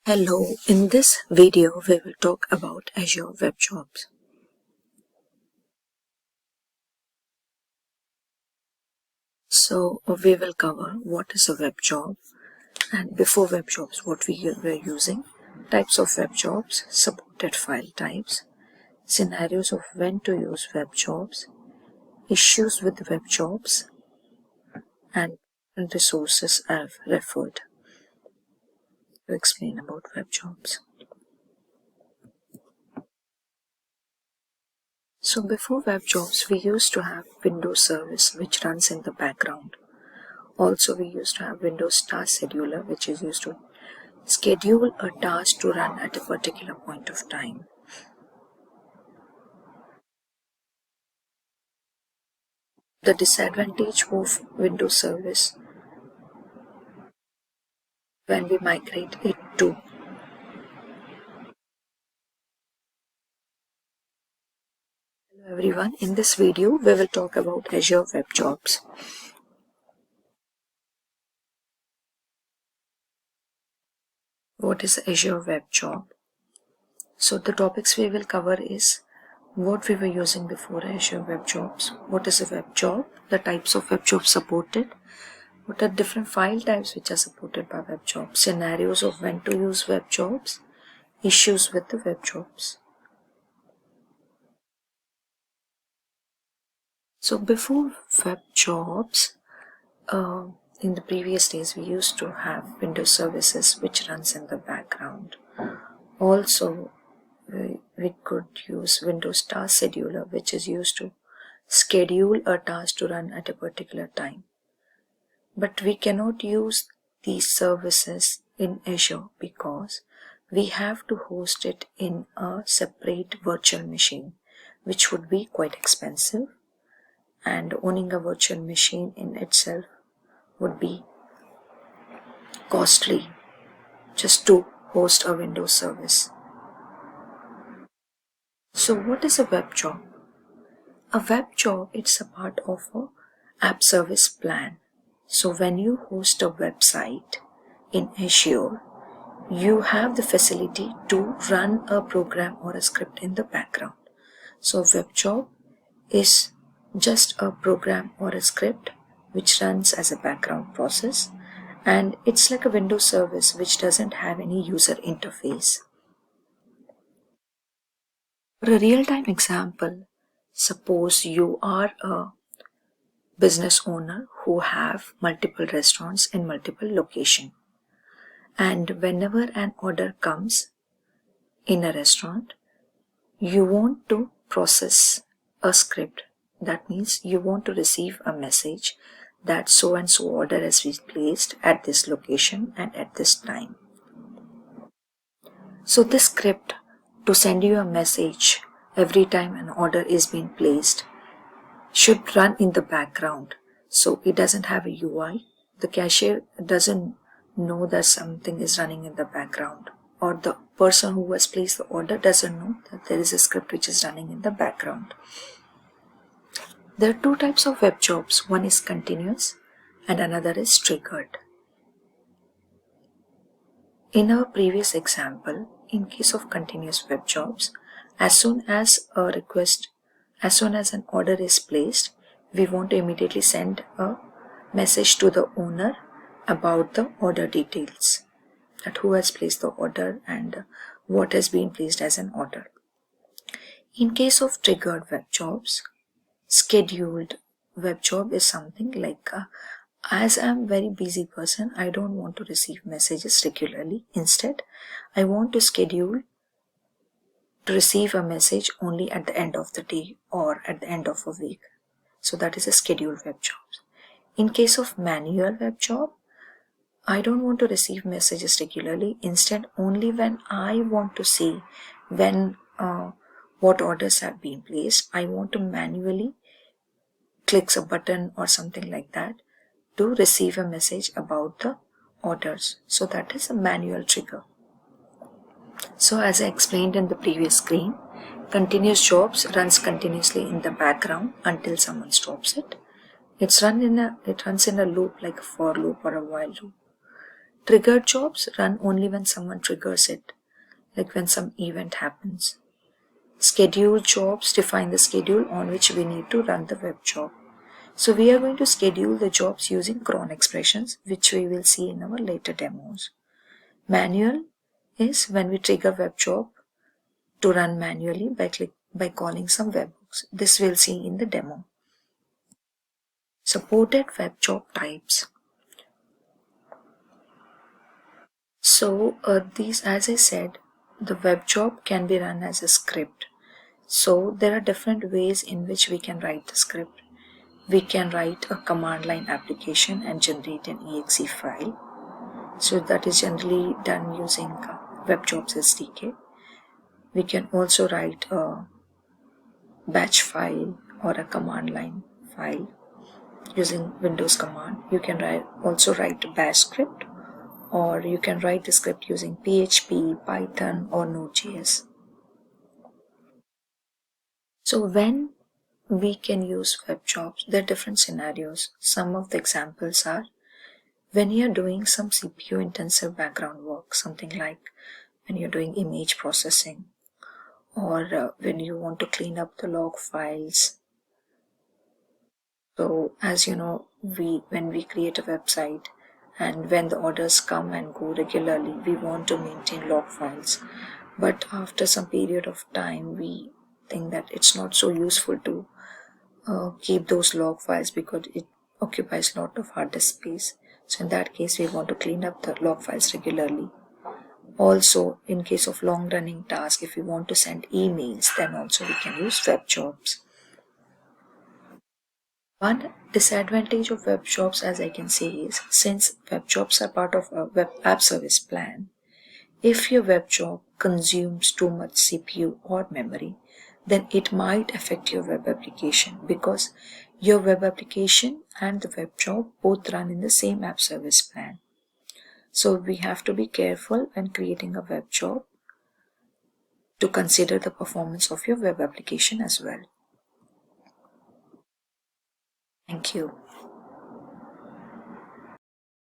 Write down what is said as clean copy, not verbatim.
Hello, in this video we will talk about Azure Webjobs. So we will cover what is a web job, and before web jobs what we were using, types of web jobs, supported file types, scenarios of when to use web jobs, issues with web jobs, and resources I've referred to explain about web jobs. So before web jobs, we used to have Windows service which runs in the background. Also, we used to have Windows task scheduler, which is used to schedule a task to run at a particular point of time. The disadvantage of Windows service when we migrate it to Hello everyone, in this video we will talk about Azure Web Jobs. What is Azure Web Job? So the topics we will cover is what we were using before Azure Web Jobs, what is a web job, the types of web jobs supported, what are different file types which are supported by web jobs, scenarios of when to use web jobs, issues with the web jobs. So before web jobs, in the previous days we used to have Windows services which runs in the background. Also, we could use Windows task scheduler, which is used to schedule a task to run at a particular time. But we cannot use these services in Azure because we have to host it in a separate virtual machine, which would be quite expensive, and owning a virtual machine in itself would be costly just to host a Windows service. So what is a web job? A web job is a part of a app service plan. So when you host a website in Azure, you have the facility to run a program or a script in the background. So a web job is just a program or a script which runs as a background process, and it's like a Windows service which doesn't have any user interface. For a real-time example, suppose you are a business owner who have multiple restaurants in multiple locations, and whenever an order comes in a restaurant, you want to process a script. That means you want to receive a message that so and so order has been placed at this location and at this time. So this script to send you a message every time an order is being placed should run in the background. So it doesn't have a UI. The cashier doesn't know that something is running in the background, or the person who has placed the order doesn't know that there is a script which is running in the background. There are two types of web jobs. One is continuous and another is triggered. In our previous example, in case of continuous web jobs, as soon as an order is placed, we want to immediately send a message to the owner about the order details, that who has placed the order and what has been placed as an order. In case of triggered web jobs, scheduled web job is something like as I'm a very busy person, I don't want to receive messages regularly. Instead, I want to schedule to receive a message only at the end of the day or at the end of a week. So that is a scheduled web job. In case of manual web job, I don't want to receive messages regularly. Instead, only when I want to see when what orders have been placed, I want to manually click a button or something like that to receive a message about the orders. So that is a manual trigger. So as I explained in the previous screen, continuous jobs runs continuously in the background until someone stops it. It runs in a loop like a for loop or a while loop. Triggered jobs run only when someone triggers it, like when some event happens. Scheduled jobs define the schedule on which we need to run the web job. So we are going to schedule the jobs using cron expressions, which we will see in our later demos. Manual is when we trigger web job to run manually by calling some webhooks. This we'll see in the demo. Supported web job types. So these, as I said, the web job can be run as a script. So there are different ways in which we can write the script. We can write a command line application and generate an exe file. So that is generally done using WebJobs SDK. We can also write a batch file or a command line file using Windows command. You can also write a bash script, or you can write the script using PHP, Python, or Node.js. So when we can use web jobs, there are different scenarios. Some of the examples are when you're doing some CPU intensive background work, something like when you're doing image processing, or when you want to clean up the log files. So as you know, when we create a website and when the orders come and go regularly, we want to maintain log files. But after some period of time, we think that it's not so useful to keep those log files because it occupies a lot of hard disk space. So in that case, we want to clean up the log files regularly. Also, in case of long running tasks, if we want to send emails, then also we can use web jobs. One disadvantage of web jobs, as I can say, is since web jobs are part of a web app service plan, if your web job consumes too much CPU or memory, then it might affect your web application, because your web application and the web job both run in the same app service plan. So we have to be careful when creating a web job to consider the performance of your web application as well. Thank you.